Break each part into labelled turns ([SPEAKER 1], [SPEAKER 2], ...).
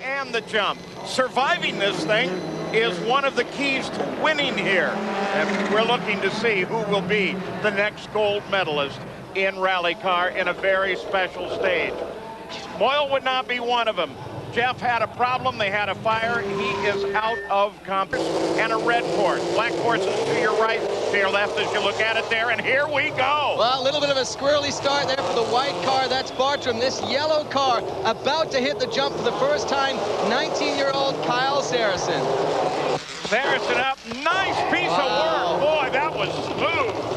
[SPEAKER 1] And the jump. Surviving this thing is one of the keys to winning here. And we're looking to see who will be the next gold medalist in rally car in a very special stage. Moyle would not be one of them. Jeff had a problem. They had a fire. He is out of competition. And a red course. Black courses to your right, to your left as you look at it there. And here we go.
[SPEAKER 2] Well, a little bit of a squirrely start there for the white car. That's Bartram. This yellow car about to hit the jump for the first time. 19-year-old Kyle Sarasin.
[SPEAKER 1] Sarasin up. Nice piece of work. Boy, that was smooth.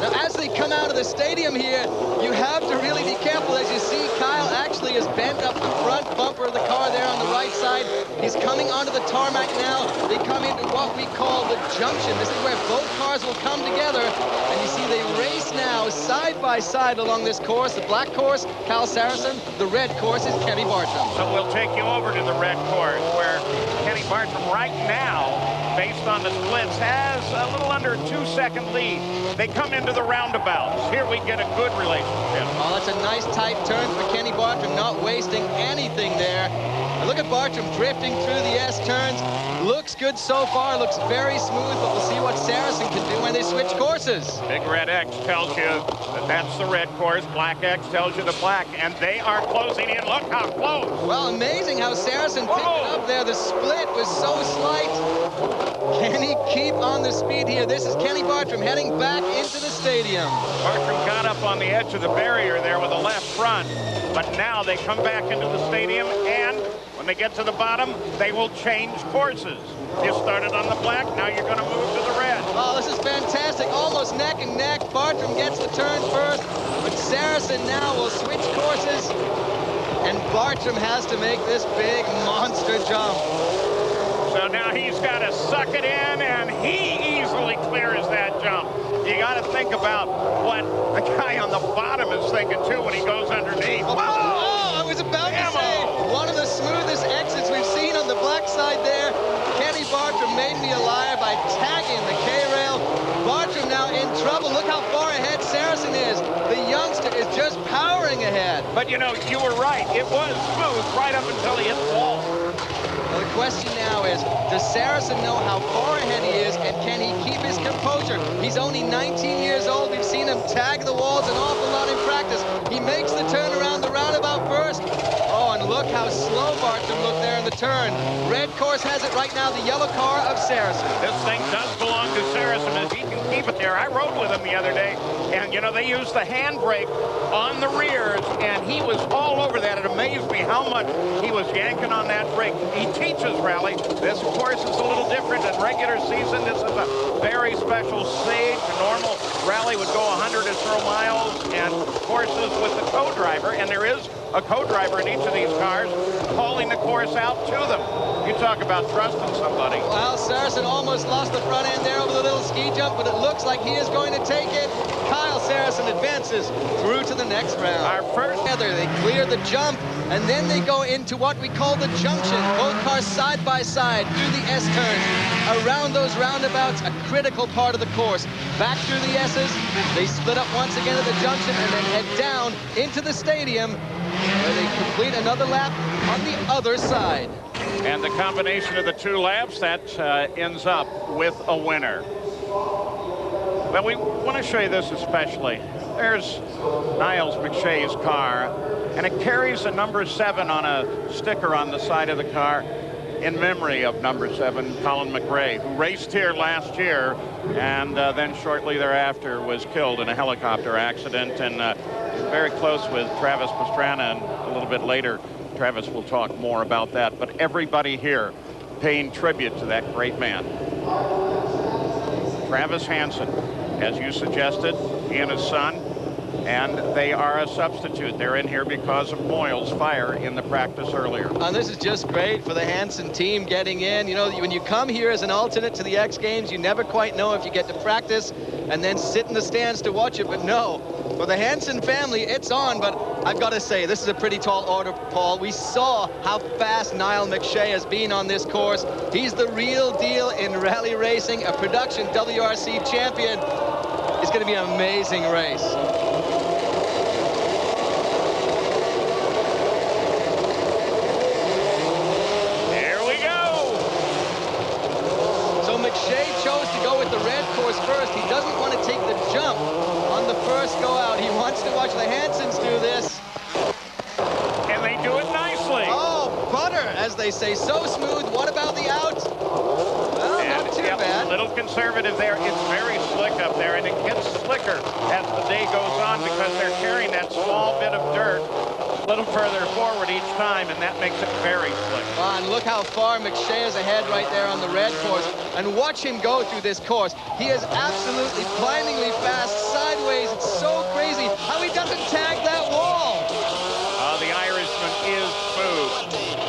[SPEAKER 2] Now, as they come out of the stadium here, you have to really be careful. As you see, Kyle actually is bent up the front bumper of the car there on the right side. He's coming onto the tarmac now. They come into what we call the junction. This is where both cars will come together. And you see they race now side by side along this course. The black course, Kyle Sarasin. The red course is Kenny Bartram.
[SPEAKER 1] So we'll take you over to the red course where Kenny Bartram right now, based on the splits, has a little under a 2-second lead. They come into the roundabouts. Here we get a good relationship.
[SPEAKER 2] Oh, that's a nice tight turn for Kenny Bartram, not wasting anything there. And look at Bartram drifting through the S-turns. Looks good so far, looks very smooth, but we'll see what Sarasin can do when they switch courses.
[SPEAKER 1] Big red X tells you that that's the red course. Black X tells you the black, and they are closing in. Look how close.
[SPEAKER 2] Well, amazing how Sarasin picked it up there. The split was so slight. Can he keep on the speed here? This is Kenny Bartram heading back into the stadium.
[SPEAKER 1] Bartram got up on the edge of the barrier there with the left front, but now they come back into the stadium, and when they get to the bottom, they will change courses. You started on the black, now you're going to move to the red.
[SPEAKER 2] Oh, this is fantastic. Almost neck and neck. Bartram gets the turn first, but Sarasin now will switch courses, and Bartram has to make this big monster jump.
[SPEAKER 1] So now he's got to suck it in, and he easily clears that jump. You got to think about what the guy on the bottom is thinking, too, when he goes underneath.
[SPEAKER 2] Oh, I was about to say, one of the smoothest exits we've seen on the black side there. Kenny Bartram made me a liar by tagging the K-rail. Bartram now in trouble. Look how far ahead Sarasin is. The youngster is just powering ahead.
[SPEAKER 1] But, you know, you were right. It was smooth right up until he hit the wall.
[SPEAKER 2] Well, the question now is, does Sarasin know how far ahead he is, and can he keep his composure? He's only 19 years old. We've seen him tag the walls an awful lot in practice. He makes the turn around the roundabout first. Oh, and look how slow Bartram looked there in the turn. Red course has it right now, the yellow car of Sarasin.
[SPEAKER 1] This thing does belong to Sarasin as he can keep it there. I rode with him the other day, and, you know, they used the handbrake on the rears, and he was all over that. It amazed me how much he was yanking on that brake. He teaches rally. This, of course, is a little different than regular season. This is a very special stage. A normal rally would go 100 or so miles, and courses with the co-driver, and there is a co-driver in each of these cars hauling the course out to them. You talk about trusting somebody. Well,
[SPEAKER 2] Sarasin almost lost the front end there over the little ski jump, but it looks like he is going to take it. Kyle Sarasin advances through to the next round.
[SPEAKER 1] Our first
[SPEAKER 2] together, they clear the jump, and then they go into what we call the junction. Both cars side by side through the S-turns. Around those roundabouts, a critical part of the course. Back through the S's, they split up once again at the junction and then head down into the stadium where they complete another lap on the other side.
[SPEAKER 1] And the combination of the two laps, that ends up with a winner. Well, we want to show you this especially. There's Niles McShay's car, and it carries a number 7 on a sticker on the side of the car in memory of number 7, Colin McRae, who raced here last year and then shortly thereafter was killed in a helicopter accident, and very close with Travis Pastrana, and a little bit later Travis will talk more about that. But everybody here paying tribute to that great man. Travis Hansen, as you suggested, he and his son, and they are a substitute. They're in here because of Moyle's fire in the practice earlier.
[SPEAKER 2] And this is just great for the Hansen team getting in. You know, when you come here as an alternate to the X Games, you never quite know if you get to practice and then sit in the stands to watch it. But no, for the Hansen family, it's on. But I've got to say, this is a pretty tall order, Paul. We saw how fast Niall McShay has been on this course. He's the real deal in rally racing, a production WRC champion. It's going to be an amazing race. course first. He doesn't want to take the jump on the first go out. He wants to watch the Hansons do this.
[SPEAKER 1] And they do it nicely.
[SPEAKER 2] Oh, butter, as they say. So smooth. What about the out? Well, not too bad.
[SPEAKER 1] A little conservative there. It's very slick up there, and it gets slicker as the day goes on because they're carrying that small bit of dirt a little further forward each time, and that makes it very slick.
[SPEAKER 2] And look how far McShay is ahead right there on the red course. And watch him go through this course. He is absolutely blindingly fast, sideways. It's so crazy how he doesn't tag that wall.
[SPEAKER 1] The Irishman is smooth.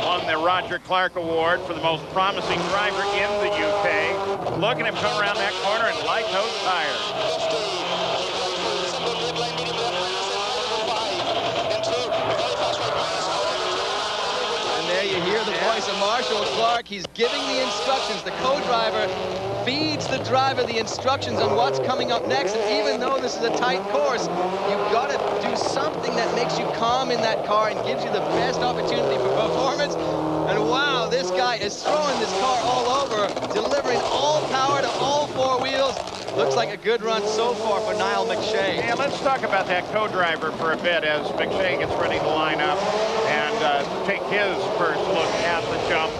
[SPEAKER 1] Won the Roger Clark Award for the most promising driver in the UK. Look at him come around that corner and light those tires.
[SPEAKER 2] You hear the voice of Marshall Clark. He's giving the instructions. The co-driver feeds the driver the instructions on what's coming up next. And even though this is a tight course, you've got to do something that makes you calm in that car and gives you the best opportunity for performance. And wow, this guy is throwing this car all over, delivering all power to all four wheels. Looks like a good run so far for Niall McShay.
[SPEAKER 1] Yeah, let's talk about that co-driver for a bit as McShay gets ready to line up and take his first look at the jump.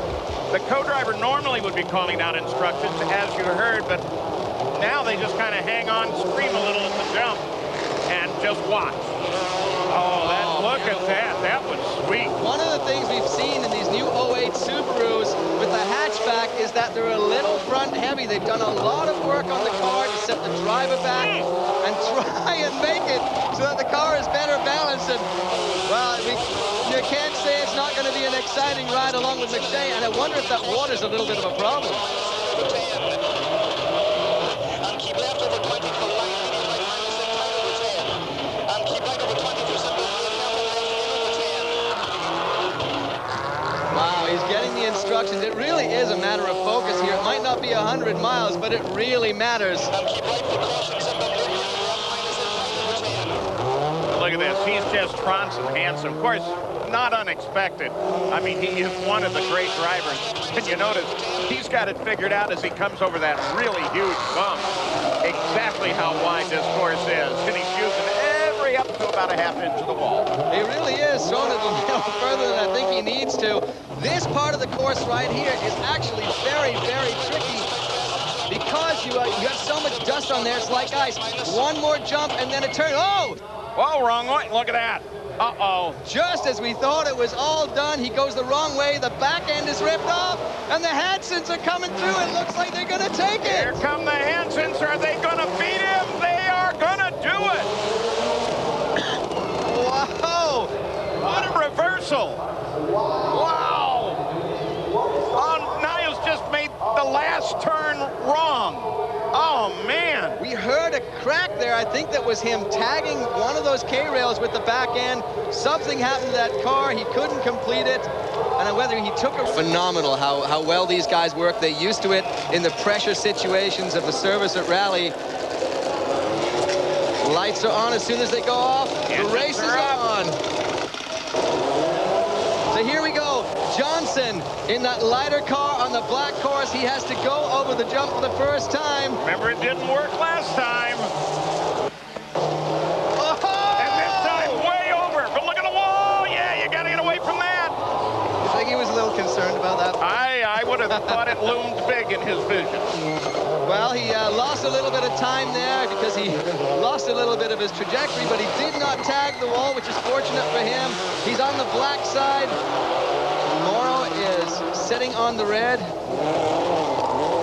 [SPEAKER 1] The co-driver normally would be calling out instructions, as you heard, but now they just kind of hang on, scream a little at the jump, and just watch. Oh, look at that. That was sweet.
[SPEAKER 2] One of the things we've seen in these new 08 Subarus with the hatchback is that they're a little front heavy. They've done a lot of work on the car to set the driver back and try and make it so that the car is better balanced. And, well, you can't say it's not going to be an exciting ride along with McShay, and I wonder if that water's a little bit of a problem. Instructions. It really is a matter of focus here. It might not be 100 miles, but it really matters.
[SPEAKER 1] Look at this. He's just trouncing Hansen. Of course, not unexpected. I mean, he is one of the great drivers. And you notice he's got it figured out as he comes over that really huge bump. Exactly how wide this course is. And he's using every up to about a half inch of the wall.
[SPEAKER 2] He really is throwing it a little further than I think he needs to. This part of the course right here is actually very, very tricky because you got so much dust on there. It's like ice. One more jump and then a turn. Oh!
[SPEAKER 1] Whoa, wrong way. Look at that. Uh-oh.
[SPEAKER 2] Just as we thought it was all done, he goes the wrong way. The back end is ripped off, and the Hansons are coming through. It looks like they're going to take it.
[SPEAKER 1] Here come the Hansons. Are they going to beat him? They are going to do it.
[SPEAKER 2] Whoa.
[SPEAKER 1] What a reversal. Wow. Oh, Niles just made the last turn wrong. Oh, man.
[SPEAKER 2] We heard a crack there. I think that was him tagging one of those K-rails with the back end. Something happened to that car. He couldn't complete it. And whether he took it. Phenomenal how well these guys work. They're used to it in the pressure situations of the service at Rally. Lights are on as soon as they go off. The race is on. So here we go. Johnson in that lighter car on the black course. He has to go over the jump for the first time.
[SPEAKER 1] Remember, it didn't work last time.
[SPEAKER 2] Oh!
[SPEAKER 1] And this time, way over. But look at the wall. Yeah, you got to get away from that.
[SPEAKER 2] You think he was a little concerned about that?
[SPEAKER 1] I would have thought it loomed big in his vision.
[SPEAKER 2] Well, he lost a little bit of time there because he lost a little bit of his trajectory, but he did not tag the wall, which is fortunate for him. He's on the black side. Morrow is sitting on the red.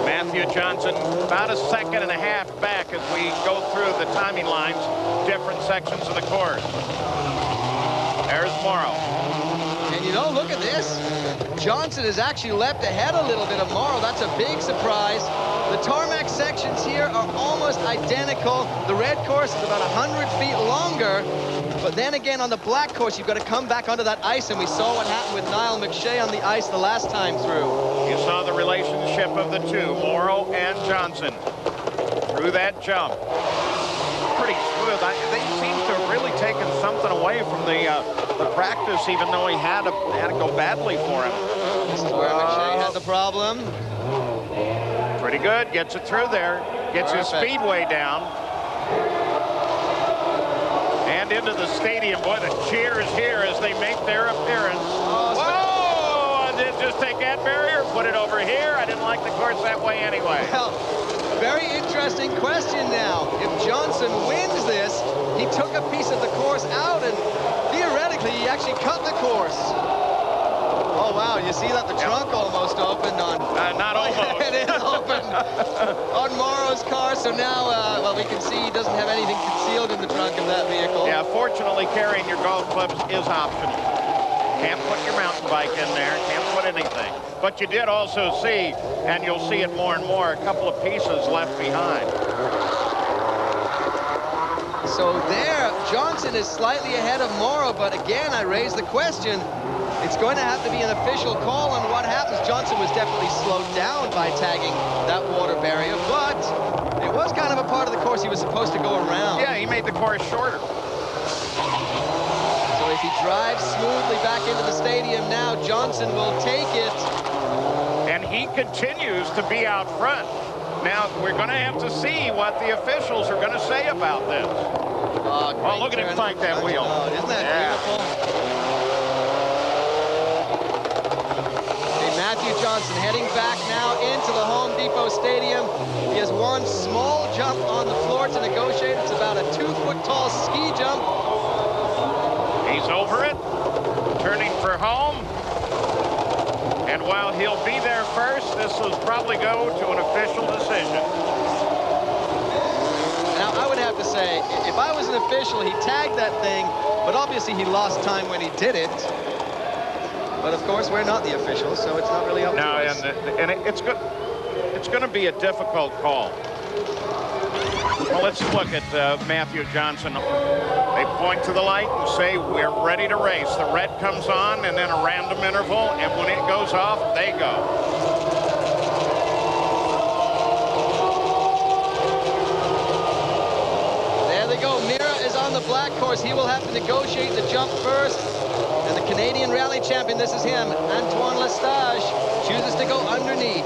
[SPEAKER 1] Matthew Johnson about a second and a half back as we go through the timing lines, different sections of the course. There's Morrow.
[SPEAKER 2] And you know, look at this. Johnson has actually leapt ahead a little bit of Morrow. That's a big surprise. The tarmac sections here are almost identical. The red course is about 100 feet longer. But then again, on the black course, you've got to come back onto that ice. And we saw what happened with Niall McShay on the ice the last time through.
[SPEAKER 1] You saw the relationship of the two, Morrow and Johnson, through that jump. Pretty smooth. They seem to have really taken something away from the practice, even though he had to go badly for him.
[SPEAKER 2] This is where McShay had the problem.
[SPEAKER 1] Pretty good, gets it through there. Gets his speedway down. And into the stadium. Boy, the cheers here as they make their appearance. Whoa! I did just take that barrier, put it over here. I didn't like the course that way anyway.
[SPEAKER 2] Well, very interesting question now. If Johnson wins this, he took a piece of the course out, and theoretically, he actually cut the course. Oh, wow, you see that the trunk almost opened on...
[SPEAKER 1] not almost.
[SPEAKER 2] It is open on Morrow's car, so now, well, we can see he doesn't have anything concealed in the trunk of that vehicle.
[SPEAKER 1] Yeah, fortunately, carrying your golf clubs is optional. Can't put your mountain bike in there, can't put anything. But you did also see, and you'll see it more and more, a couple of pieces left behind.
[SPEAKER 2] So there, Johnson is slightly ahead of Morrow, but again, I raise the question. It's going to have to be an official call on what happens. Johnson was definitely slowed down by tagging that water barrier, but it was kind of a part of the course he was supposed to go around.
[SPEAKER 1] Yeah, he made the course shorter.
[SPEAKER 2] So if he drives smoothly back into the stadium now, Johnson will take it.
[SPEAKER 1] And he continues to be out front. Now, we're going to have to see what the officials are going to say about this. Oh, look at him fight that wheel.
[SPEAKER 2] Isn't that beautiful? Matthew Johnson heading back now into the Home Depot Stadium. He has one small jump on the floor to negotiate. It's about a 2-foot-tall ski jump.
[SPEAKER 1] He's over it, turning for home. And while he'll be there first, this will probably go to an official decision.
[SPEAKER 2] Now, I would have to say, if I was an official, he tagged that thing, but obviously he lost time when he did it. But of course, we're not the officials, so it's not really up to us.
[SPEAKER 1] And it's going to be a difficult call. Well, let's look at Matthew Johnson. They point to the light and say, we're ready to race. The red comes on, and then a random interval, and when it goes off, they go.
[SPEAKER 2] There they go. Mirra is on the black course. He will have to negotiate the jump first. And the Canadian rally champion, this is him, Antoine Lestage, chooses to go underneath.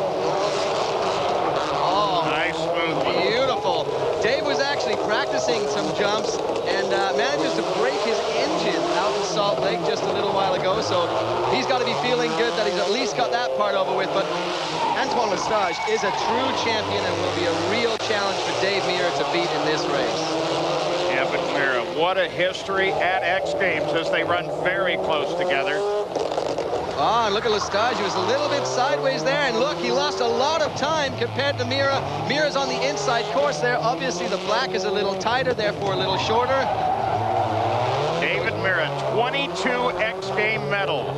[SPEAKER 2] Oh,
[SPEAKER 1] nice, smooth one.
[SPEAKER 2] Beautiful. Dave was actually practicing some jumps and manages to break his engine out in Salt Lake just a little while ago. So he's got to be feeling good that he's at least got that part over with. But Antoine Lestage is a true champion and will be a real challenge for Dave Mirra to beat in this race.
[SPEAKER 1] Yeah, but Mirra, what a history at X Games as they run very close together.
[SPEAKER 2] Oh, and look at Lestage. He was a little bit sideways there, and look, he lost a lot of time compared to Mirra. Mirra's on the inside course there. Obviously, the black is a little tighter, therefore a little shorter.
[SPEAKER 1] David Mirra, 22 X Game medals.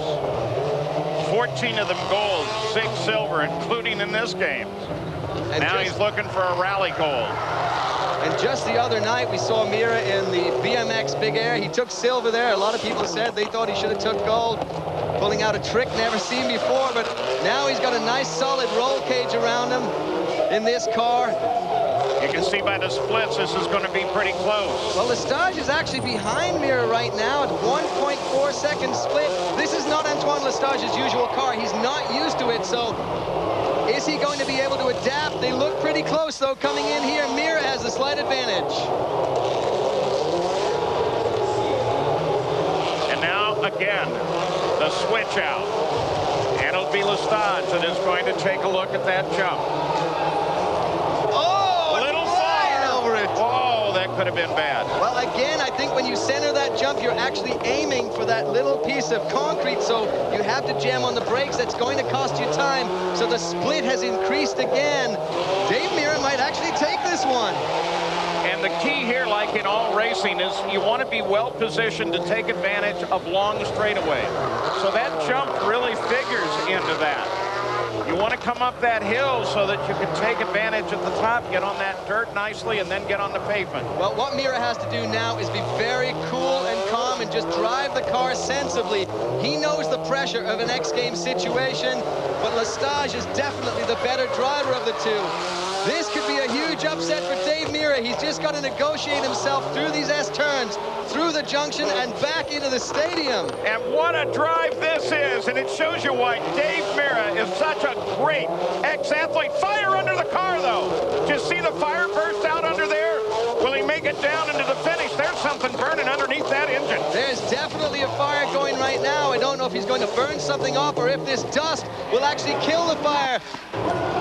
[SPEAKER 1] 14 of them gold, 6 silver, including in this game. And now he's looking for a rally gold.
[SPEAKER 2] And just the other night, we saw Mirra in the BMX Big Air. He took silver there. A lot of people said they thought he should have took gold, pulling out a trick never seen before. But now he's got a nice, solid roll cage around him in this car.
[SPEAKER 1] You can see by the splits, this is going to be pretty close.
[SPEAKER 2] Well, Lestage is actually behind Mirra right now at 1.4 seconds split. This is not Antoine Lestage's usual car. He's not used to it, so is he going to be able to adapt? They look pretty close, though, coming in here. Mirra has a slight advantage.
[SPEAKER 1] And now, again, the switch out. And it'll be Lestage that is going to take a look at that jump.
[SPEAKER 2] Oh, a little flying over it.
[SPEAKER 1] Oh, that could have been bad.
[SPEAKER 2] Well, again, I think when you center that jump, you're actually aiming for that little piece of concrete, so you have to jam on the brakes. That's going to cost you time, so the split has increased again. Dave Mirra might actually take this one.
[SPEAKER 1] And the key here, like in all racing, is you want to be well positioned to take advantage of long straightaways. So that jump really figures into that. You want to come up that hill so that you can take advantage at the top, get on that dirt nicely, and then get on the pavement.
[SPEAKER 2] Well, what Mirra has to do now is be very cool and calm and just drive the car sensibly. He knows the pressure of an X Games situation, but Lestage is definitely the better driver of the two. This could be a huge huge upset for Dave Mirra. He's just got to negotiate himself through these S-turns, through the junction, and back into the stadium.
[SPEAKER 1] And what a drive this is, and it shows you why Dave Mirra is such a great ex-athlete. Fire under the car, though. Did you see the fire burst out under there? Will he make it down into the finish? There's something burning underneath that engine.
[SPEAKER 2] There's definitely a fire going right now. I don't know if he's going to burn something off or if this dust will actually kill the fire.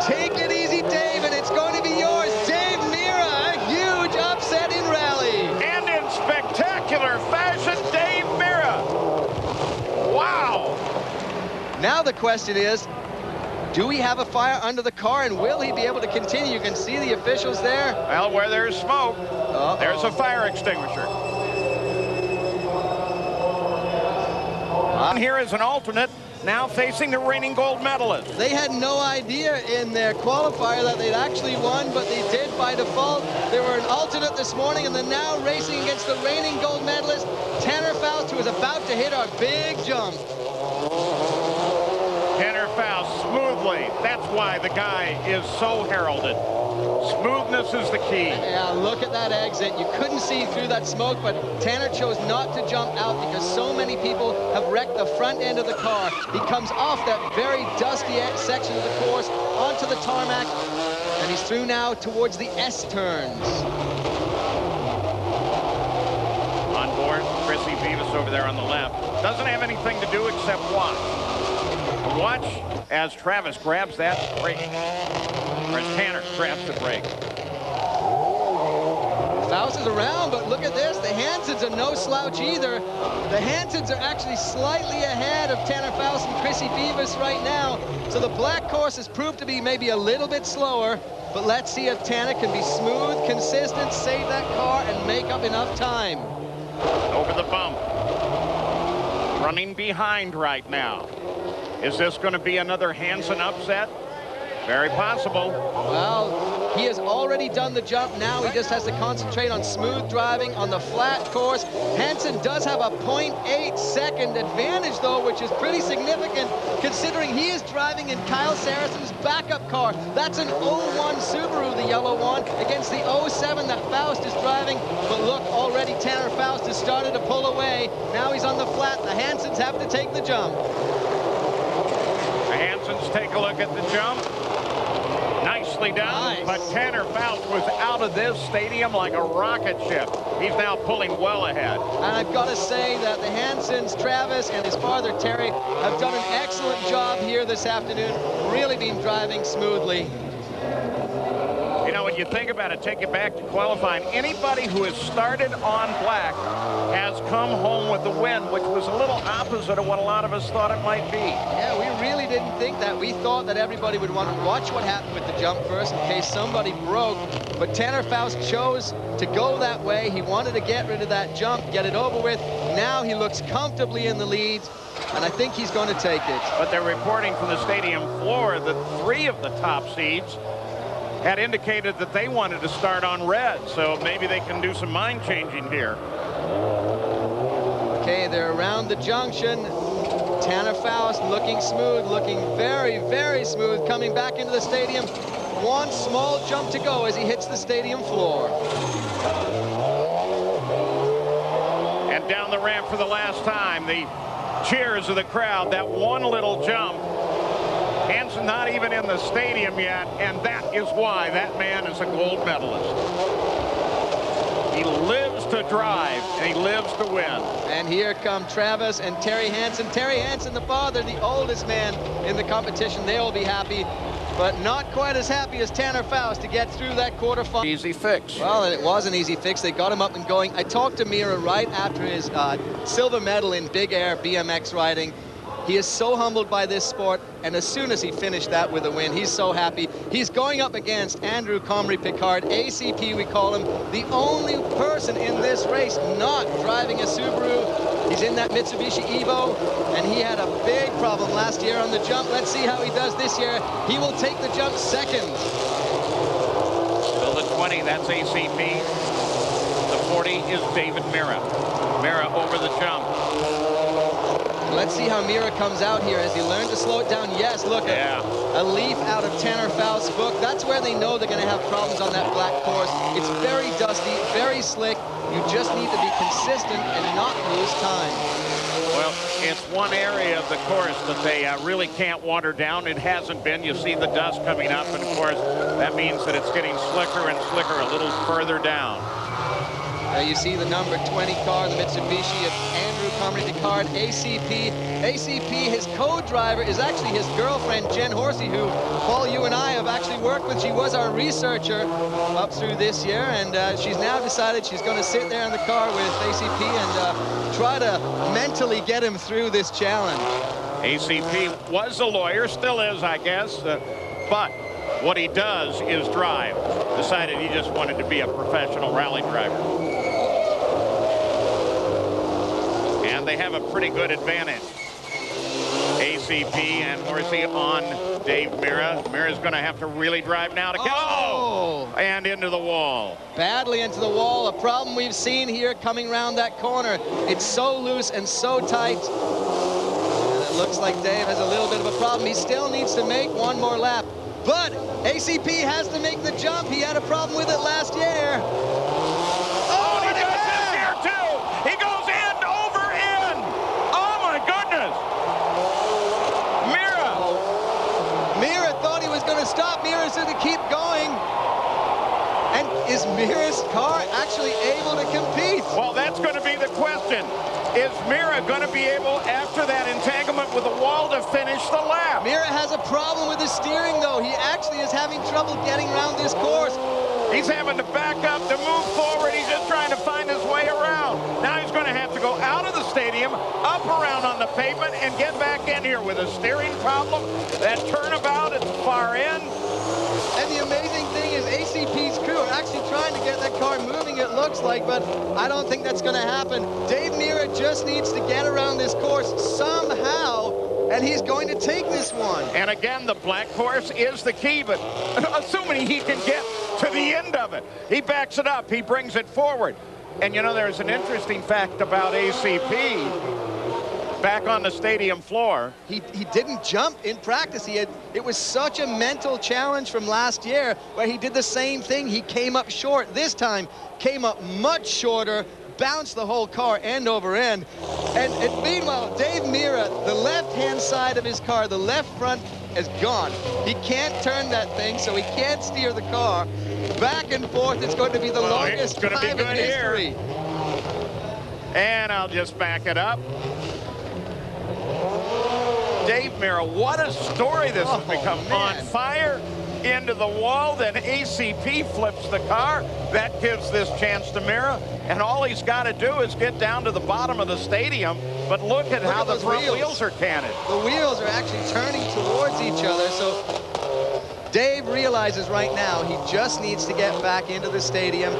[SPEAKER 2] Take it easy, Dave, and it's going to be yours. Dave Mirra, a huge upset in rally.
[SPEAKER 1] And in spectacular fashion, Dave Mirra. Wow.
[SPEAKER 2] Now the question is, do we have a fire under the car, and will he be able to continue? You can see the officials there.
[SPEAKER 1] Well, where there's smoke, there's a fire extinguisher. And here is an alternate, now facing the reigning gold medalist.
[SPEAKER 2] They had no idea in their qualifier that they'd actually won, but they did by default. They were an alternate this morning, and they're now racing against the reigning gold medalist, Tanner Foust, who is about to hit our big jump.
[SPEAKER 1] Tanner Foust, smoothly. That's why the guy is so heralded. Smoothness is the key.
[SPEAKER 2] Yeah, look at that exit. You couldn't see through that smoke, but Tanner chose not to jump out because so many people have wrecked the front end of the car. He comes off that very dusty section of the course onto the tarmac, and he's through now towards the S-turns.
[SPEAKER 1] On board, Chrissy Beavis over there on the left. Doesn't have anything to do except watch. Watch as Travis grabs that brake. Or as Tanner grabs the brake.
[SPEAKER 2] Foust is around, but look at this. The Hansons are no slouch either. The Hansons are actually slightly ahead of Tanner Foust and Chrissy Beavis right now. So the black course has proved to be maybe a little bit slower, but let's see if Tanner can be smooth, consistent, save that car, and make up enough time.
[SPEAKER 1] Over the bump. Running behind right now. Is this going to be another Hansen upset? Very possible.
[SPEAKER 2] Well, he has already done the jump. Now he just has to concentrate on smooth driving on the flat course. Hansen does have a 0.8-second advantage, though, which is pretty significant considering he is driving in Kyle Sarasin's backup car. That's an 01 Subaru, the yellow one, against the 07 that Foust is driving. But look, already Tanner Foust has started to pull away. Now he's on the flat. The Hansons have to take the jump.
[SPEAKER 1] The Hansons take a look at the jump. Nicely done,
[SPEAKER 2] nice.
[SPEAKER 1] But Tanner Foust was out of this stadium like a rocket ship. He's now pulling well ahead.
[SPEAKER 2] And I've got to say that the Hansons, Travis and his father Terry, have done an excellent job here this afternoon, really been driving smoothly.
[SPEAKER 1] You know, when you think about it, take it back to qualifying. Anybody who has started on black has come home with the win, which was a little opposite of what a lot of us thought it might be.
[SPEAKER 2] Yeah, we really didn't think that. We thought that everybody would want to watch what happened with the jump first in case somebody broke. But Tanner Foust chose to go that way. He wanted to get rid of that jump, get it over with. Now he looks comfortably in the lead, and I think he's going to take it.
[SPEAKER 1] But they're reporting from the stadium floor that 3 of the top seeds had indicated that they wanted to start on red, so maybe they can do some mind changing here.
[SPEAKER 2] Okay, they're around the junction. Tanner Foust looking smooth, looking very, very smooth, coming back into the stadium. One small jump to go as he hits the stadium floor.
[SPEAKER 1] And down the ramp for the last time, the cheers of the crowd, that one little jump. Hansen not even in the stadium yet, and that is why that man is a gold medalist. He lives to drive, and he lives to win.
[SPEAKER 2] And here come Travis and Terry Hansen. Terry Hansen, the father, the oldest man in the competition. They will be happy, but not quite as happy as Tanner Foust to get through that quarterfinal.
[SPEAKER 1] Easy fix.
[SPEAKER 2] Well, it was an easy fix. They got him up and going. I talked to Mirra right after his silver medal in big air BMX riding. He is so humbled by this sport, and as soon as he finished that with a win, he's so happy. He's going up against Andrew Comrie Picard, ACP we call him, the only person in this race not driving a Subaru. He's in that Mitsubishi Evo, and he had a big problem last year on the jump. Let's see how he does this year. He will take the jump second.
[SPEAKER 1] Still the 20, that's ACP. The 40 is David Mirra. Mirra over the jump.
[SPEAKER 2] Let's see how Mirra comes out here. Has he learned to slow it down? Yes, look, a leaf out of Tanner Foust's book. That's where they know they're going to have problems on that black course. It's very dusty, very slick. You just need to be consistent and not lose time.
[SPEAKER 1] Well, it's one area of the course that they really can't water down. It hasn't been. You see the dust coming up, and of course, that means that it's getting slicker and slicker a little further down.
[SPEAKER 2] You see the number 20 car, the Mitsubishi of Andrew Comrie Picard, ACP. ACP, his co-driver, is actually his girlfriend, Jen Horsey, who, Paul, you and I have actually worked with. She was our researcher up through this year, and she's now decided she's going to sit there in the car with ACP and try to mentally get him through this challenge.
[SPEAKER 1] ACP was a lawyer, still is, I guess, but what he does is drive. Decided he just wanted to be a professional rally driver. And they have a pretty good advantage. ACP and Horsey on Dave Mirra. Mirra's going to have to really drive now to go. And into the wall.
[SPEAKER 2] Badly into the wall. A problem we've seen here coming around that corner. It's so loose and so tight. And it looks like Dave has a little bit of a problem. He still needs to make one more lap. But ACP has to make the jump. He had a problem with it last year.
[SPEAKER 1] Oh, he does this year too. He goes end over end. Oh my goodness.
[SPEAKER 2] Mirra thought he was going to stop. Mirra's going to keep going. And is Mirra's car actually able to compete?
[SPEAKER 1] Well, that's going to be the question. Is Mirra going to be able, after that entanglement with the wall, to finish the lap?
[SPEAKER 2] Mirra has a problem with his steering, though. He actually is having trouble getting around this course.
[SPEAKER 1] He's having to back up to move forward. He's just trying to find his way around. Now he's going to have to go out of the stadium, up around on the pavement, and get back in here with a steering problem. That turnabout at the far end.
[SPEAKER 2] And the amazing thing is ACP's crew are actually trying to get that car moving, it looks like, but I don't think that's going to happen. Dave Mirra just needs to get around this course somehow, and he's going to take this one.
[SPEAKER 1] And again, the black course is the key, but assuming he can get to the end of it. He backs it up. He brings it forward. And, you know, there's an interesting fact about ACP. Back on the stadium floor.
[SPEAKER 2] He didn't jump in practice. It was such a mental challenge from last year where he did the same thing. He came up short. This time, came up much shorter, bounced the whole car end over end. And meanwhile, Dave Mirra, the left-hand side of his car, the left front is gone. He can't turn that thing, so he can't steer the car. Back and forth, it's going to be the longest time in history.
[SPEAKER 1] And I'll just back it up. Dave Mirra, what a story this has become. On fire, into the wall, then ACP flips the car. That gives this chance to Mirra, and all he's got to do is get down to the bottom of the stadium, but look at how the front wheels are canted.
[SPEAKER 2] The wheels are actually turning towards each other, so Dave realizes right now he just needs to get back into the stadium.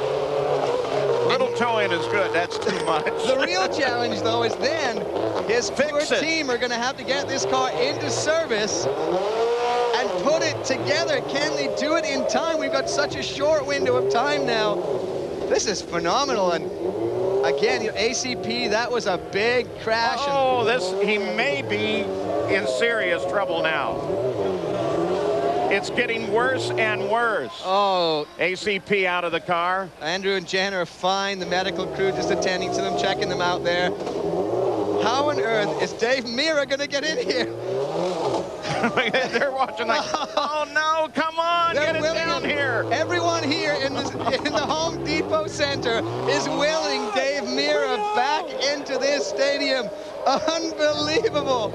[SPEAKER 1] Little toe-in is good. That's too much.
[SPEAKER 2] The real challenge, though, is then his poor team are going to have to get this car into service and put it together. Can they do it in time? We've got such a short window of time now. This is phenomenal. And again, ACP, that was a big crash.
[SPEAKER 1] Oh, he may be in serious trouble now. It's getting worse and worse.
[SPEAKER 2] Oh.
[SPEAKER 1] ACP out of the car.
[SPEAKER 2] Andrew and Jen are fine. The medical crew just attending to them, checking them out there. How on earth is Dave Mirra going to get in here?
[SPEAKER 1] They're watching like, oh no, come on, get it down here.
[SPEAKER 2] Everyone here in the Home Depot Center is willing Dave Mirra back into this stadium. Unbelievable.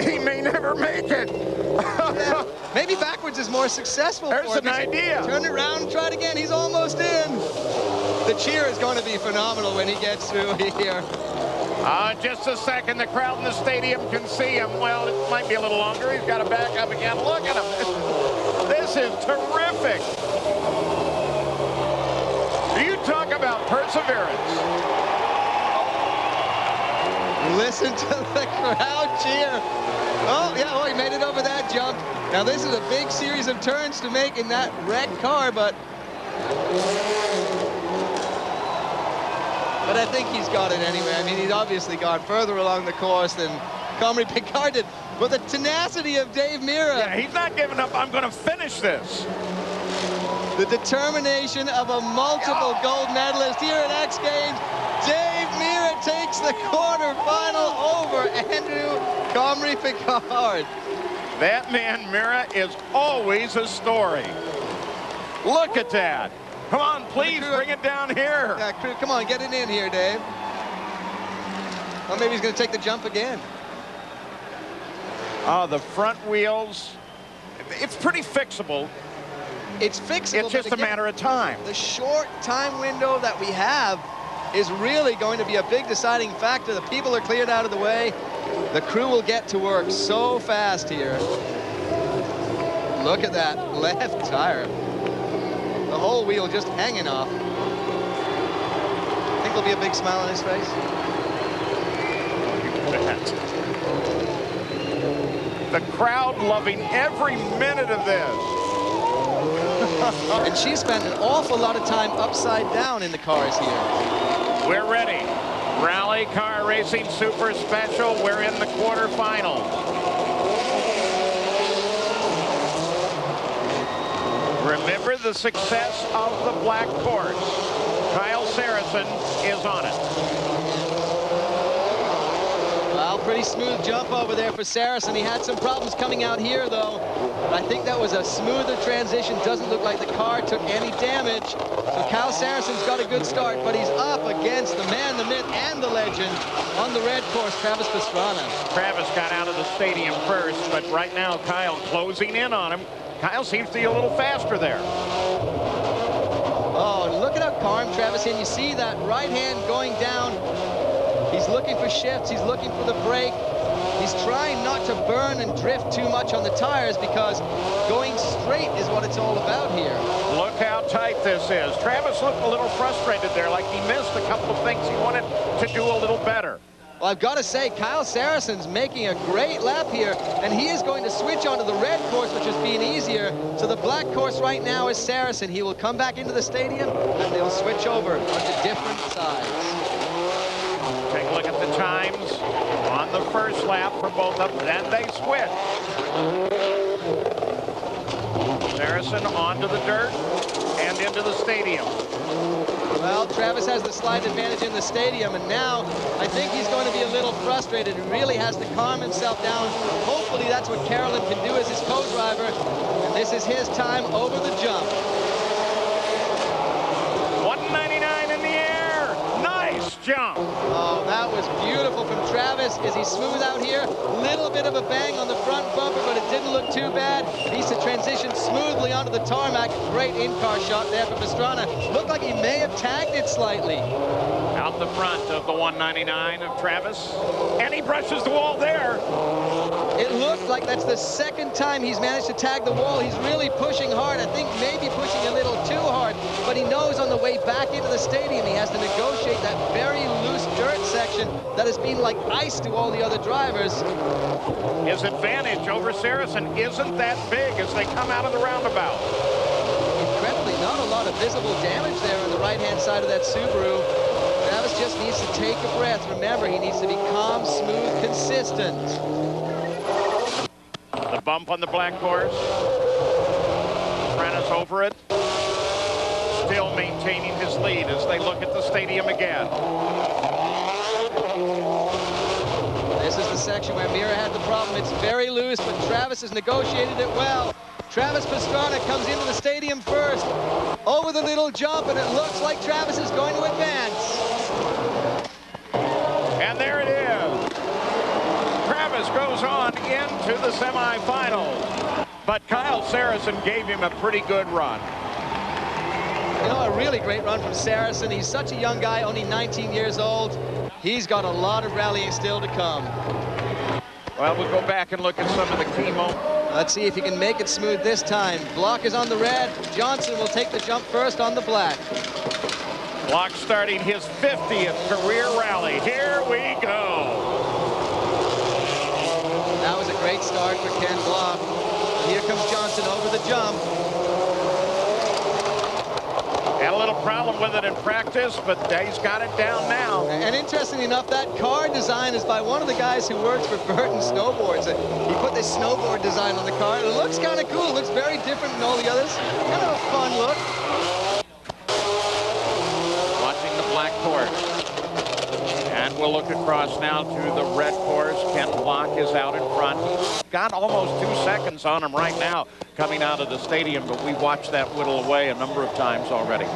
[SPEAKER 1] He may never make it.
[SPEAKER 2] Yeah, maybe backwards is more successful.
[SPEAKER 1] There's an idea.
[SPEAKER 2] Turn it around and try it again. He's almost in. The cheer is going to be phenomenal when he gets through here.
[SPEAKER 1] Just a second. The crowd in the stadium can see him. Well, it might be a little longer. He's got to back up again. Look at him. This is terrific. You talk about perseverance.
[SPEAKER 2] Listen to the crowd cheer. Oh, yeah, he made it over that jump. Now, this is a big series of turns to make in that red car, but... but I think he's got it anyway. I mean, he's obviously gone further along the course than Comrie Picard did. But the tenacity of Dave Mirra.
[SPEAKER 1] Yeah, he's not giving up. I'm going to finish this.
[SPEAKER 2] The determination of a multiple gold medalist here at X Games. Dave Mirra takes the quarterfinal over Andrew Comrie Picard.
[SPEAKER 1] That man, Mirra, is always a story. Look at that. Come on, please bring it down here.
[SPEAKER 2] Yeah, crew, come on, get it in here, Dave. Well, maybe he's going to take the jump again.
[SPEAKER 1] Oh, the front wheels. It's pretty fixable.
[SPEAKER 2] It's fixable.
[SPEAKER 1] It's just a matter of time.
[SPEAKER 2] The short time window that we have is really going to be a big deciding factor. The people are cleared out of the way. The crew will get to work so fast here. Look at that left tire. The whole wheel just hanging off. I think there'll be a big smile on his face.
[SPEAKER 1] The crowd loving every minute of this.
[SPEAKER 2] And she spent an awful lot of time upside down in the cars here.
[SPEAKER 1] We're ready. Rally car racing super special. We're in the quarterfinal. Remember the success of the black course. Kyle Sarasin is on it.
[SPEAKER 2] Well, pretty smooth jump over there for Sarasin. He had some problems coming out here, though. But I think that was a smoother transition. Doesn't look like the car took any damage. So Kyle Sarasin's got a good start, but he's up against the man, the myth, and the legend on the red course, Travis Pastrana.
[SPEAKER 1] Travis got out of the stadium first, but right now Kyle closing in on him. Kyle seems to be a little faster there.
[SPEAKER 2] Oh, look at how calm Travis is. You see that right hand going down. He's looking for shifts. He's looking for the brake. He's trying not to burn and drift too much on the tires because going straight is what it's all about here.
[SPEAKER 1] Look how tight this is. Travis looked a little frustrated there, like he missed a couple of things he wanted to do a little better.
[SPEAKER 2] Well, I've got to say, Kyle Sarasin's making a great lap here, and he is going to switch onto the red course, which is being easier. So the black course right now is Sarasin. He will come back into the stadium, and they'll switch over onto different sides.
[SPEAKER 1] Take a look at the times on the first lap for both of them, and they switch. Sarasin onto the dirt and into the stadium.
[SPEAKER 2] Well, Travis has the slide advantage in the stadium, and now I think he's going to be a little frustrated. He really has to calm himself down. Hopefully that's what Carolyn can do as his co-driver, and this is his time over the jump.
[SPEAKER 1] 199 in the air. Nice jump.
[SPEAKER 2] Oh, that was beautiful from Travis. Is he smooth out here? Little bit of a bang on the front bumper, but it didn't look too bad. Needs to transition smoothly onto the tarmac. Great in-car shot there for Pastrana. Looked like he may have tagged it slightly.
[SPEAKER 1] Out the front of the 199 of Travis, and he brushes the wall there.
[SPEAKER 2] It looked like that's the second time he's managed to tag the wall. He's really pushing hard. I think maybe pushing a little too hard, but he knows on the way back into the stadium he has to negotiate that very loose dirt section that has been like ice to all the other drivers.
[SPEAKER 1] His advantage over Sarasin isn't that big as they come out of the roundabout.
[SPEAKER 2] Incredibly, not a lot of visible damage there on the right-hand side of that Subaru. Travis just needs to take a breath. Remember, he needs to be calm, smooth, consistent.
[SPEAKER 1] The bump on the black course. Pastrana's over it. Still maintaining his lead as they look at the stadium again.
[SPEAKER 2] This is the section where Mirra had the problem. It's very loose, but Travis has negotiated it well. Travis Pastrana comes into the stadium first, over the little jump, and it looks like Travis is going to advance.
[SPEAKER 1] And there it is. Travis goes on into the semifinals. But Kyle Sarasin gave him a pretty good run.
[SPEAKER 2] You know, a really great run from Sarasin. He's such a young guy, only 19 years old. He's got a lot of rallying still to come.
[SPEAKER 1] Well, we'll go back and look at some of the key moments.
[SPEAKER 2] Let's see if he can make it smooth this time. Block is on the red. Johnson will take the jump first on the black.
[SPEAKER 1] Block starting his 50th career rally. Here we go.
[SPEAKER 2] That was a great start for Ken Block. Here comes Johnson over the jump.
[SPEAKER 1] Had a little problem with it in practice, but he's got it down now.
[SPEAKER 2] And interestingly enough, that car design is by one of the guys who works for Burton Snowboards. He put this snowboard design on the car. It looks kind of cool. It looks very different than all the others. Kind of a fun look.
[SPEAKER 1] Watching the black course. And we'll look across now to the red course. Ken Block is out in front. He's got almost 2 seconds on him right now coming out of the stadium, but we watched that whittle away a number of times already.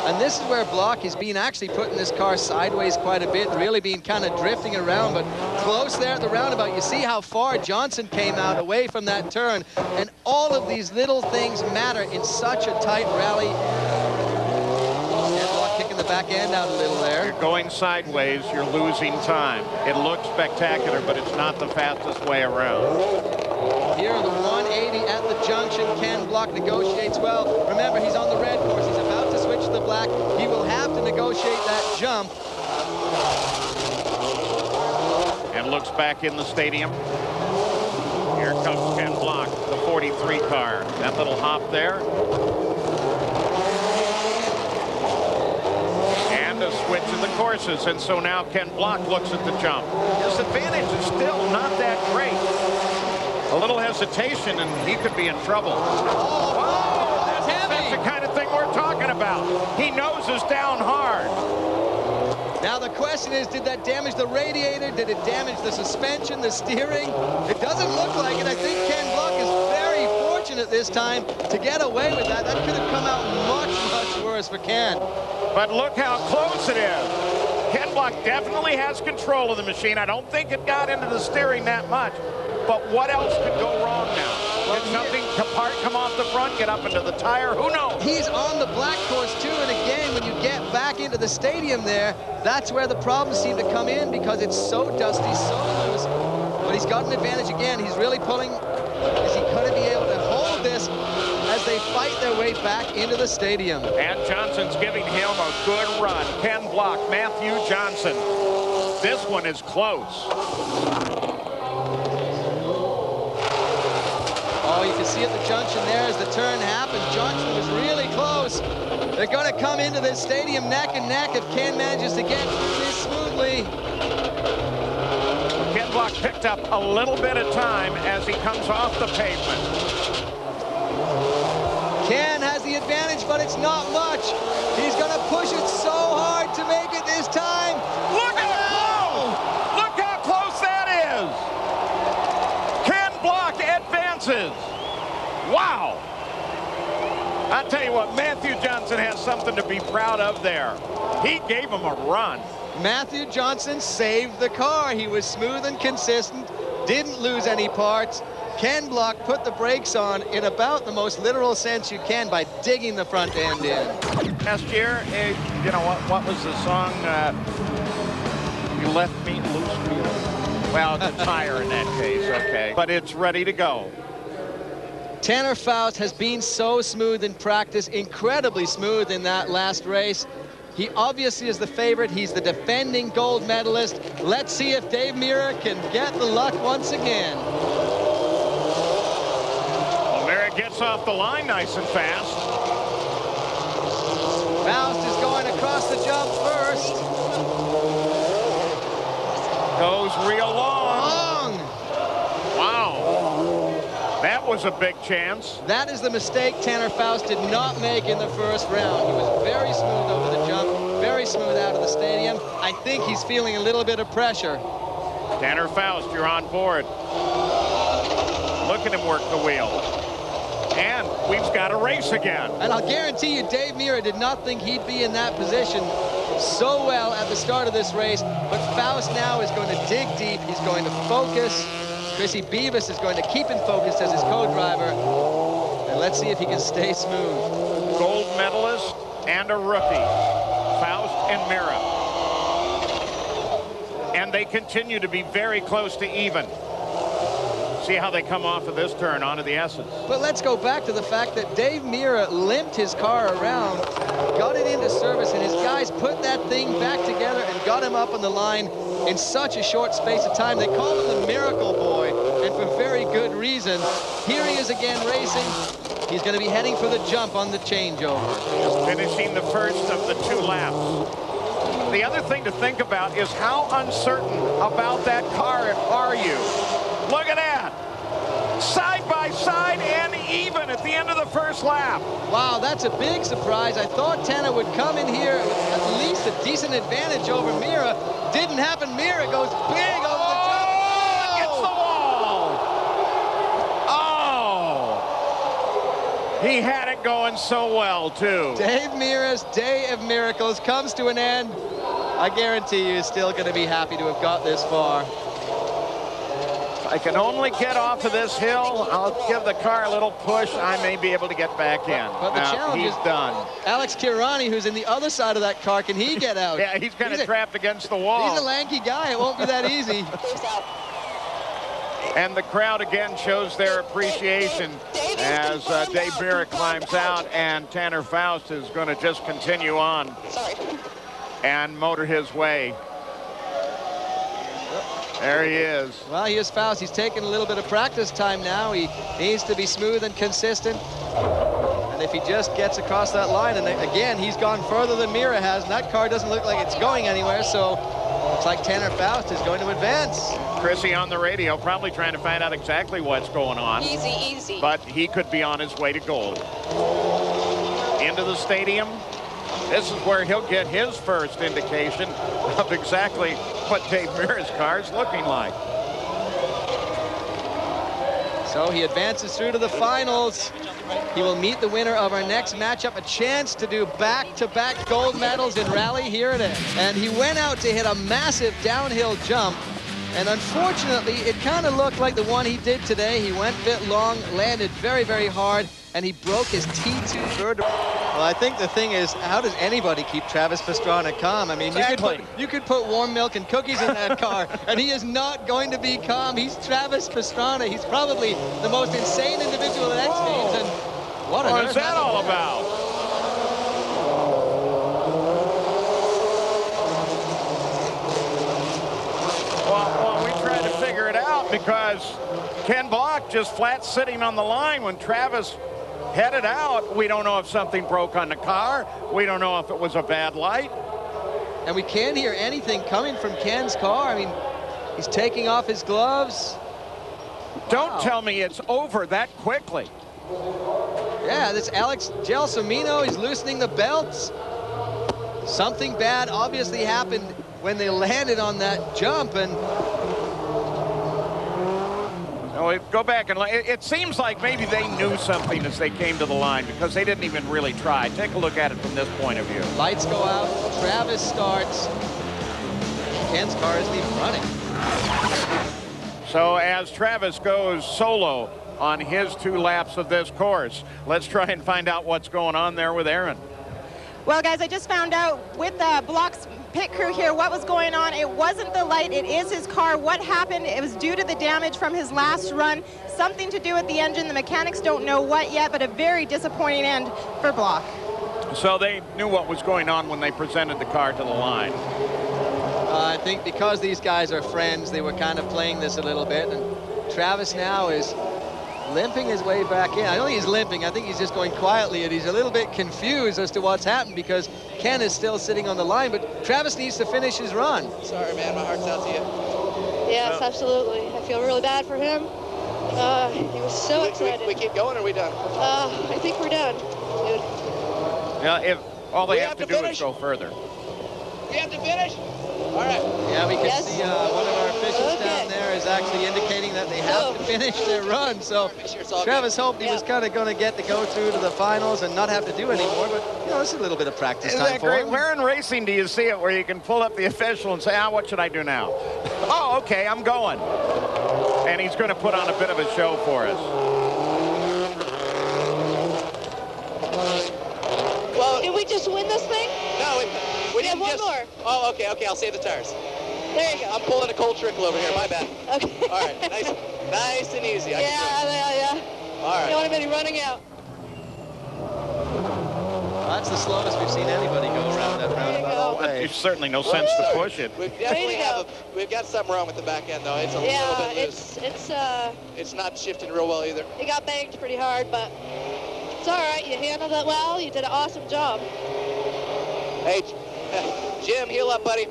[SPEAKER 2] And this is where Block has been actually putting this car sideways quite a bit, really been kind of drifting around, but close there at the roundabout. You see how far Johnson came out away from that turn, and all of these little things matter in such a tight rally. And Block kicking the back end out a little there.
[SPEAKER 1] You're going sideways, you're losing time. It looks spectacular, but it's not the fastest way around.
[SPEAKER 2] Here are the 180 at the junction. Ken Block negotiates well. Remember, he's on the red course. He's about to switch to the black. He will have to negotiate that jump.
[SPEAKER 1] And looks back in the stadium. Here comes Ken Block, the 43 car. That little hop there. And a switch of the courses. And so now Ken Block looks at the jump. His advantage is still not that great. A little hesitation and he could be in trouble.
[SPEAKER 2] Oh, that's heavy.
[SPEAKER 1] That's the kind of thing we're talking about. He noses down hard.
[SPEAKER 2] Now the question is, did that damage the radiator? Did it damage the suspension, the steering? It doesn't look like it. I think Ken Block is very fortunate this time to get away with that. That could have come out much, much worse for Ken.
[SPEAKER 1] But look how close it is. Ken Block definitely has control of the machine. I don't think it got into the steering that much. But what else could go wrong now? Did something apart come off the front, get up into the tire? Who knows?
[SPEAKER 2] He's on the black course too, and again, when you get back into the stadium there, that's where the problems seem to come in because it's so dusty, so loose. But he's got an advantage again. He's really pulling. Is he going to be able to hold this as they fight their way back into the stadium?
[SPEAKER 1] And Johnson's giving him a good run. Ken Block, Matthew Johnson. This one is close.
[SPEAKER 2] Oh, you can see at the junction there as the turn happened. Johnson was really close. They're going to come into this stadium neck and neck if Ken manages to get through this smoothly.
[SPEAKER 1] Ken Block picked up a little bit of time as he comes off the pavement.
[SPEAKER 2] Ken has the advantage, but it's not much. He's going to push it so hard to make it this time.
[SPEAKER 1] Look how close! Look how close that is! Ken Block advances. Wow! I tell you what, Matthew Johnson has something to be proud of there. He gave him a run.
[SPEAKER 2] Matthew Johnson saved the car. He was smooth and consistent, didn't lose any parts. Ken Block put the brakes on in about the most literal sense you can by digging the front end in.
[SPEAKER 1] Last year, you know, what was the song? You left me, loose me. Well, the tire in that case, okay. But it's ready to go.
[SPEAKER 2] Tanner Foust has been so smooth in practice, incredibly smooth in that last race. He obviously is the favorite. He's the defending gold medalist. Let's see if Dave Mirra can get the luck once again.
[SPEAKER 1] Well, Mirra gets off the line nice and fast.
[SPEAKER 2] Foust is going across the jump first.
[SPEAKER 1] Goes real long. Wow. That was a big chance.
[SPEAKER 2] That is the mistake Tanner Foust did not make in the first round. He was very smooth over the jump, very smooth out of the stadium. I think he's feeling a little bit of pressure.
[SPEAKER 1] Tanner Foust, you're on board. Look at him work the wheel. And we've got a race again.
[SPEAKER 2] And I'll guarantee you, Dave Mirra did not think he'd be in that position so well at the start of this race. But Foust now is going to dig deep. He's going to focus. Chrissy Beavis is going to keep him focused as his co-driver. And let's see if he can stay smooth.
[SPEAKER 1] Gold medalist and a rookie. Foust and Mirra. And they continue to be very close to even. See how they come off of this turn onto the S's.
[SPEAKER 2] But let's go back to the fact that Dave Mirra limped his car around, got it into service, and his guys put that thing back together and got him up on the line in such a short space of time. They call him the Miracle Boy, and for very good reason. Here he is again racing. He's going to be heading for the jump on the changeover.
[SPEAKER 1] Just finishing the first of the 2 laps. The other thing to think about is how uncertain about that car are you? Look at that. Side by side and even at the end of the first lap.
[SPEAKER 2] Wow, that's a big surprise. I thought Tanner would come in here with at least a decent advantage over Mirra. Didn't happen. Mirra goes big over the jump.
[SPEAKER 1] Oh! Gets the wall. Oh! He had it going so well, too.
[SPEAKER 2] Dave Mirra's day of miracles comes to an end. I guarantee you he's still going to be happy to have got this far.
[SPEAKER 1] I can only get off of this hill. I'll give the car a little push. I may be able to get back in.
[SPEAKER 2] But the challenge
[SPEAKER 1] he's
[SPEAKER 2] is
[SPEAKER 1] done.
[SPEAKER 2] Alex Kirani, who's in the other side of that car, can he get out?
[SPEAKER 1] Yeah, he's kind of trapped against the wall.
[SPEAKER 2] He's a lanky guy. It won't be that easy.
[SPEAKER 1] And the crowd again shows their appreciation as Dave Mirra climbs out, and Tanner Foust is going to just continue on and motor his way. There he is.
[SPEAKER 2] Well, here's Foust. He's taking a little bit of practice time now. He needs to be smooth and consistent. And if he just gets across that line, and again, he's gone further than Mirra has, and that car doesn't look like it's going anywhere, so looks like Tanner Foust is going to advance.
[SPEAKER 1] Chrissy on the radio, probably trying to find out exactly what's going on.
[SPEAKER 3] Easy, easy.
[SPEAKER 1] But he could be on his way to gold. Into the stadium. This is where he'll get his first indication of exactly what Dave Mirra's car is looking like.
[SPEAKER 2] So he advances through to the finals. He will meet the winner of our next matchup, a chance to do back-to-back gold medals in rally. Here it is. And he went out to hit a massive downhill jump. And unfortunately, it kind of looked like the one he did today. He went a bit long, landed very, very hard, and he broke his T2 vertebrae. Well, I think the thing is, how does anybody keep Travis Pastrana calm? I mean, you could put warm milk and cookies in that car, and he is not going to be calm. He's Travis Pastrana. He's probably the most insane individual at X-Games, and what on earth
[SPEAKER 1] is that all about? Well, we tried to figure it out because Ken Block just flat sitting on the line when Travis headed out. We don't know if something broke on the car. We don't know if it was a bad light.
[SPEAKER 2] And we can't hear anything coming from Ken's car. I mean, he's taking off his gloves.
[SPEAKER 1] Don't tell me it's over that quickly.
[SPEAKER 2] Yeah, this Alex Gelsomino, he's loosening the belts. Something bad obviously happened when they landed on that jump, and
[SPEAKER 1] go back and it seems like maybe they knew something as they came to the line because they didn't even really try. Take a look at it from this point of view.
[SPEAKER 2] Lights go out, Travis starts. Ken's car isn't even running.
[SPEAKER 1] So as Travis goes solo on his 2 laps of this course, let's try and find out what's going on there with Aaron.
[SPEAKER 3] Well, guys, I just found out with Block's pit crew here what was going on. It wasn't the light, it is his car. What happened? It was due to the damage from his last run. Something to do with the engine. The mechanics don't know what yet, but a very disappointing end for Block.
[SPEAKER 1] So they knew what was going on when they presented the car to the line.
[SPEAKER 2] I think because these guys are friends, they were kind of playing this a little bit, and Travis now is limping his way back in. I don't think he's limping. I think he's just going quietly, and he's a little bit confused as to what's happened because Ken is still sitting on the line, but Travis needs to finish his run.
[SPEAKER 4] Sorry, man. My heart's out to you.
[SPEAKER 5] Yes, absolutely. I feel really bad for him. He was so excited.
[SPEAKER 4] We keep going, or are we done?
[SPEAKER 5] I think we're done, dude.
[SPEAKER 1] Yeah, if all they have to do is go further.
[SPEAKER 4] We have to finish? All right.
[SPEAKER 2] Yeah, we can see one of our officials down there is actually indicating that they have to finish their run. So Travis hoped he was kind of going to get to go through to the finals and not have to do anymore. But, you know, it's a little bit of practice
[SPEAKER 1] Isn't
[SPEAKER 2] time
[SPEAKER 1] that
[SPEAKER 2] for
[SPEAKER 1] great?
[SPEAKER 2] him.
[SPEAKER 1] Where in racing do you see it where you can pull up the official and say, what should I do now? Oh, okay, I'm going. And he's going to put on a bit of a show for us.
[SPEAKER 5] Well, did we just win this thing?
[SPEAKER 4] No, we didn't
[SPEAKER 5] one
[SPEAKER 4] just...
[SPEAKER 5] more.
[SPEAKER 4] Oh, okay, I'll save the tires.
[SPEAKER 5] There you go.
[SPEAKER 4] I'm pulling a cold trickle over here, my bad.
[SPEAKER 5] Okay.
[SPEAKER 4] All right, nice and easy.
[SPEAKER 5] Yeah.
[SPEAKER 4] All right.
[SPEAKER 5] Don't want anybody running out.
[SPEAKER 2] Well, that's the slowest we've seen anybody go around that roundabout all day.
[SPEAKER 1] There's certainly no sense to push it.
[SPEAKER 4] We definitely we've got something wrong with the back end, though. It's a little bit loose.
[SPEAKER 5] It's
[SPEAKER 4] It's not shifting real well either.
[SPEAKER 5] it got banged pretty hard, but It's all right. You handled it well. You did an awesome job.
[SPEAKER 4] Hey, Jim, heal up, buddy.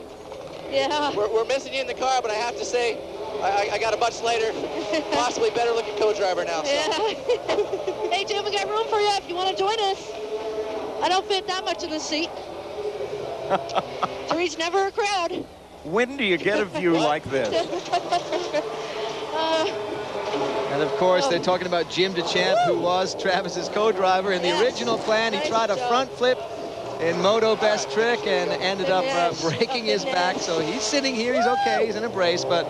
[SPEAKER 5] Yeah.
[SPEAKER 4] We're missing you in the car, but I have to say, I got a much lighter, possibly better-looking co-driver now. So.
[SPEAKER 5] Yeah. Hey, Jim, we got room for you if you want to join us. I don't fit that much in the seat. Three's never a crowd.
[SPEAKER 1] When do you get a view like this?
[SPEAKER 2] And of course, they're talking about Jim DeChamp, who was Travis's co-driver. In the original plan, he tried a front flip in Moto Best Trick and ended up breaking his back. So he's sitting here, he's okay, he's in a brace, but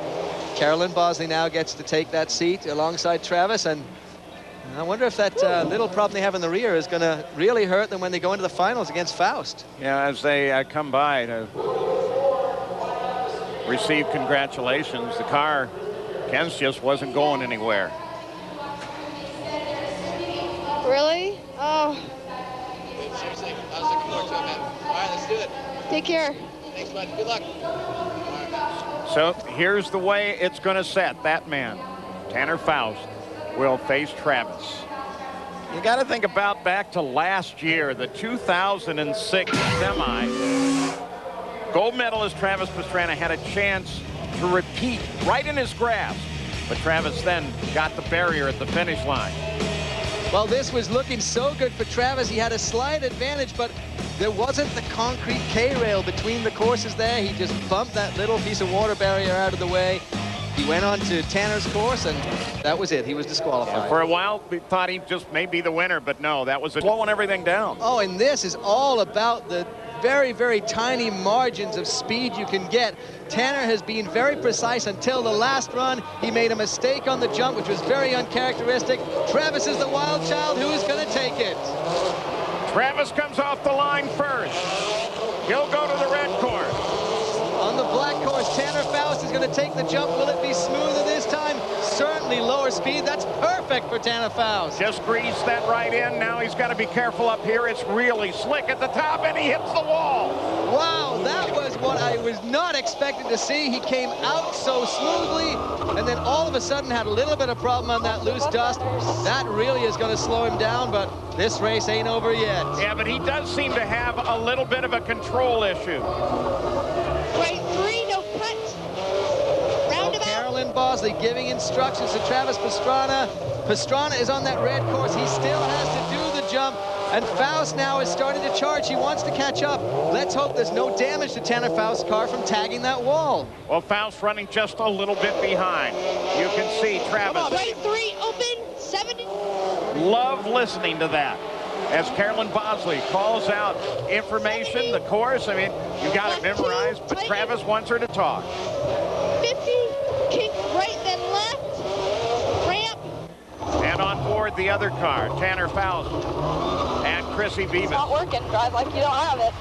[SPEAKER 2] Carolyn Bosley now gets to take that seat alongside Travis. And I wonder if that little problem they have in the rear is going to really hurt them when they go into the finals against Foust.
[SPEAKER 1] Yeah, as they come by to receive congratulations, the car, Ken's just wasn't going anywhere.
[SPEAKER 5] Really? Oh.
[SPEAKER 4] Seriously, I was looking forward to it, man. All right, let's do it.
[SPEAKER 5] Take care.
[SPEAKER 4] Thanks, bud. Good luck.
[SPEAKER 1] So here's the way it's going to set. That man, Tanner Foust, will face Travis. You got to think about back to last year, the 2006 semi. Gold medalist Travis Pastrana had a chance to repeat right in his grasp, but Travis then got the barrier at the finish line.
[SPEAKER 2] Well, this was looking so good for Travis. He had a slight advantage, but there wasn't the concrete K-rail between the courses there. He just bumped that little piece of water barrier out of the way. He went on to Tanner's course, and that was it. He was disqualified.
[SPEAKER 1] And for a while, we thought he just may be the winner, but no, that was slowing everything down.
[SPEAKER 2] Oh, and this is all about the very, very tiny margins of speed you can get. Tanner has been very precise until the last run. He made a mistake on the jump, which was very uncharacteristic. Travis is the wild child who is going to take it.
[SPEAKER 1] Travis comes off the line first. He'll go to the red course.
[SPEAKER 2] On the black course, Tanner Foust is going to take the jump. Will it be smoother this time? Certainly lower speed. That's perfect for Tanner Foust.
[SPEAKER 1] Just greased that right in. Now he's got to be careful up here. It's really slick at the top, and he hits the wall.
[SPEAKER 2] Wow, that was what I was not expecting to see. He came out so smoothly, and then all of a sudden had a little bit of problem on that loose dust. That really is going to slow him down, but this race ain't over yet.
[SPEAKER 1] Yeah, but he does seem to have a little bit of a control issue.
[SPEAKER 5] Right, three, no cut. Roundabout.
[SPEAKER 2] Carolyn Bosley giving instructions to Travis Pastrana. Pastrana is on that red course. He still has to do the jump. And Foust now is starting to charge. He wants to catch up. Let's hope there's no damage to Tanner Foust's car from tagging that wall.
[SPEAKER 1] Well, Foust running just a little bit behind. You can see Travis.
[SPEAKER 5] Right, three, open, 70.
[SPEAKER 1] Love listening to that. As Carolyn Bosley calls out information, the course, I mean, you got it memorized, but Travis wants her to talk.
[SPEAKER 5] 50, kick right, then left, ramp.
[SPEAKER 1] And on board the other car, Tanner Foust and Chrissy Beavis.
[SPEAKER 5] It's not working, drive like you don't have it.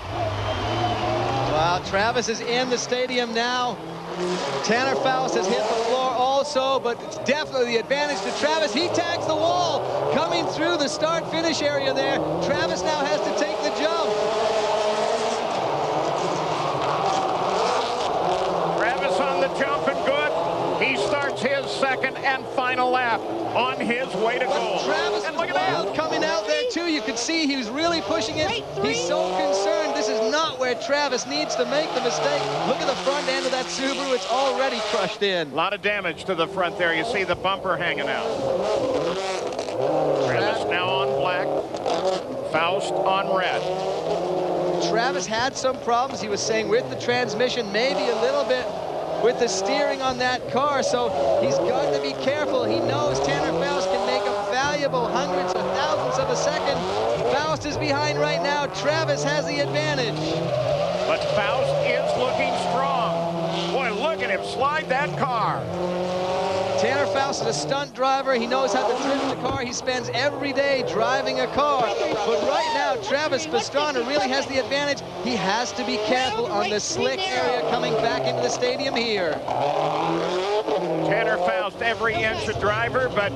[SPEAKER 2] Wow, Travis is in the stadium now. Tanner Foust has hit the floor also, but it's definitely the advantage to Travis. He tags the wall coming through the start-finish area there. Travis now has to take the jump.
[SPEAKER 1] Travis on the jump and good. He starts his second and final lap on his way to goal.
[SPEAKER 2] Travis
[SPEAKER 1] and look at that.
[SPEAKER 2] Coming out there too. You could see he was really pushing it. He's so concerned. This is not where Travis needs to make the mistake. Look at the front end of that Subaru. It's already crushed in.
[SPEAKER 1] A lot of damage to the front there. You see the bumper hanging out. Travis now on black. Foust on red.
[SPEAKER 2] Travis had some problems, he was saying, with the transmission, maybe a little bit with the steering on that car, so he's got to be careful. He knows Tanner Foust can make a valuable hundreds of thousands of a second. Foust is behind right now. Travis has the advantage.
[SPEAKER 1] But Foust is looking strong. Boy, look at him slide that car.
[SPEAKER 2] Tanner Foust is a stunt driver. He knows how to drift the car. He spends every day driving a car. But right now, Travis Pastrana really has the advantage. He has to be careful on the slick area coming back into the stadium here.
[SPEAKER 1] Tanner Foust, every inch a driver, but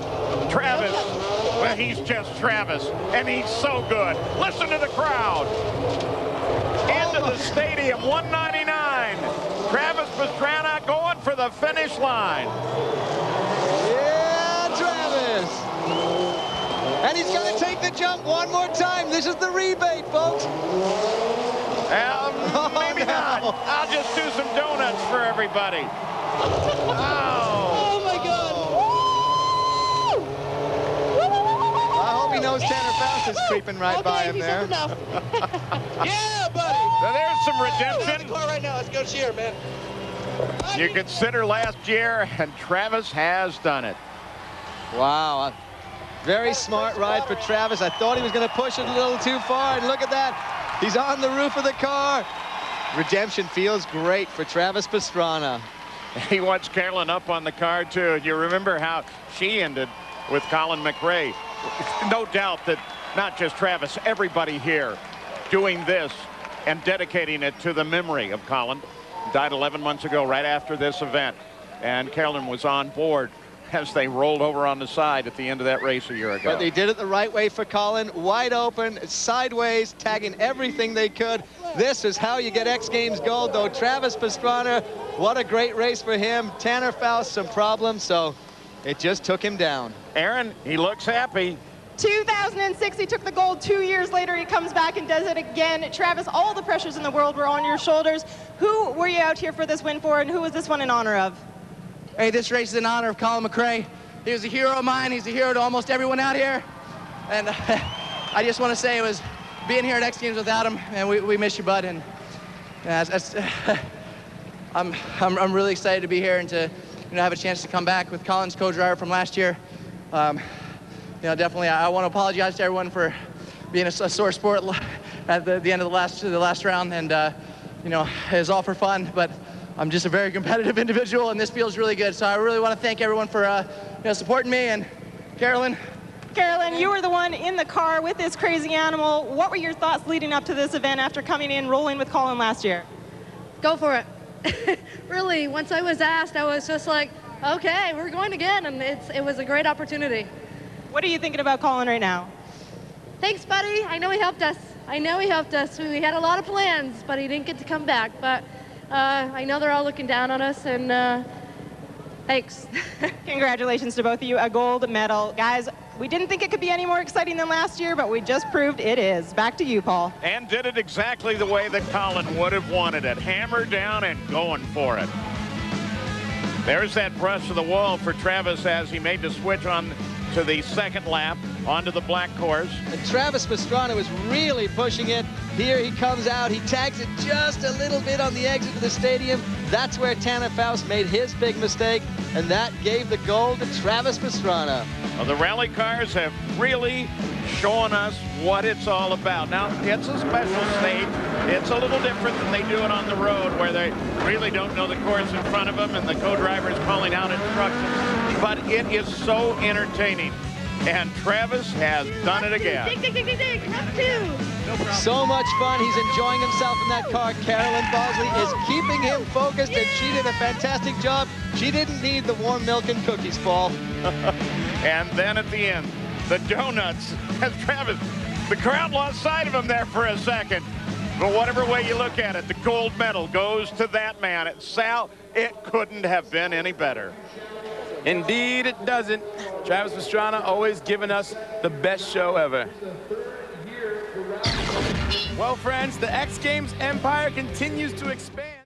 [SPEAKER 1] Travis, well, he's just Travis, and he's so good. Listen to the crowd. Into the stadium, 199. Travis Pastrana going for the finish line.
[SPEAKER 2] Yeah, Travis. And and he's going to take the jump one more time. This is the rebate, folks.
[SPEAKER 1] Maybe not. I'll just do some donuts for everybody.
[SPEAKER 4] Oh my God.
[SPEAKER 2] I hope he knows Tanner Foust is creeping right by him there.
[SPEAKER 4] Yeah, buddy.
[SPEAKER 1] So there's some
[SPEAKER 4] Get out of
[SPEAKER 1] redemption.
[SPEAKER 4] the car right now. Let's go cheer, man.
[SPEAKER 1] You consider last year, and Travis has done it.
[SPEAKER 2] Wow. Very smart ride for Travis. I thought he was going to push it a little too far, and look at that. He's on the roof of the car. Redemption feels great for Travis Pastrana.
[SPEAKER 1] He wants Carolyn up on the car, too. You remember how she ended with Colin McRae. No doubt that not just Travis, everybody here doing this and dedicating it to the memory of Colin. Died 11 months ago, right after this event. And Carolyn was on board as they rolled over on the side at the end of that race a year ago.
[SPEAKER 2] But they did it the right way for Colin. Wide open, sideways, tagging everything they could. This is how you get X Games gold, though. Travis Pastrana, what a great race for him. Tanner Foust, some problems, so it just took him down.
[SPEAKER 1] Aaron, he looks happy.
[SPEAKER 3] 2006, he took the gold. 2 years later, he comes back and does it again. Travis, all the pressures in the world were on your shoulders. Who were you out here for this win for, and who was this one in honor of?
[SPEAKER 6] Hey, this race is in honor of Colin McRae. He was a hero of mine. He's a hero to almost everyone out here. And I just want to say it was being here at X Games without him, and we miss you, bud. And I'm really excited to be here and to have a chance to come back with Colin's co-driver from last year. Definitely, I want to apologize to everyone for being a sore sport at the end of the last round, and it was all for fun. But I'm just a very competitive individual, and this feels really good. So I really want to thank everyone for supporting me. And Carolyn,
[SPEAKER 3] you were the one in the car with this crazy animal. What were your thoughts leading up to this event after coming in, rolling with Colin last year?
[SPEAKER 5] Go for it. Really, once I was asked, I was just like, okay, we're going again, and it was a great opportunity.
[SPEAKER 3] What are you thinking about Colin right now?
[SPEAKER 5] Thanks, buddy. I know he helped us. We had a lot of plans, but he didn't get to come back. But I know they're all looking down on us, and thanks.
[SPEAKER 3] Congratulations to both of you, a gold medal. Guys, we didn't think it could be any more exciting than last year, but we just proved it is. Back to you, Paul.
[SPEAKER 1] And did it exactly the way that Colin would have wanted it. Hammer down and going for it. There's that brush of the wall for Travis as he made the switch on to the second lap onto the black course.
[SPEAKER 2] And Travis Pastrana was really pushing it. Here he comes out. He tags it just a little bit on the exit of the stadium. That's where Tanner Foust made his big mistake, and that gave the gold to Travis Pastrana.
[SPEAKER 1] Well, the rally cars have really shown us what it's all about. Now, it's a special stage. It's a little different than they do it on the road, where they really don't know the course in front of them and the co-driver is calling out instructions. But it is so entertaining. And Travis has done it again.
[SPEAKER 2] So much fun. He's enjoying himself in that car. Carolyn Bosley is keeping him focused, and she did a fantastic job. She didn't need the warm milk and cookies, Paul.
[SPEAKER 1] And then at the end, the donuts. As Travis, the crowd lost sight of him there for a second. But whatever way you look at it, the gold medal goes to that man. Sal, it couldn't have been any better.
[SPEAKER 7] Indeed, it doesn't. Travis Pastrana always giving us the best show ever. Well, friends, the X Games empire continues to expand.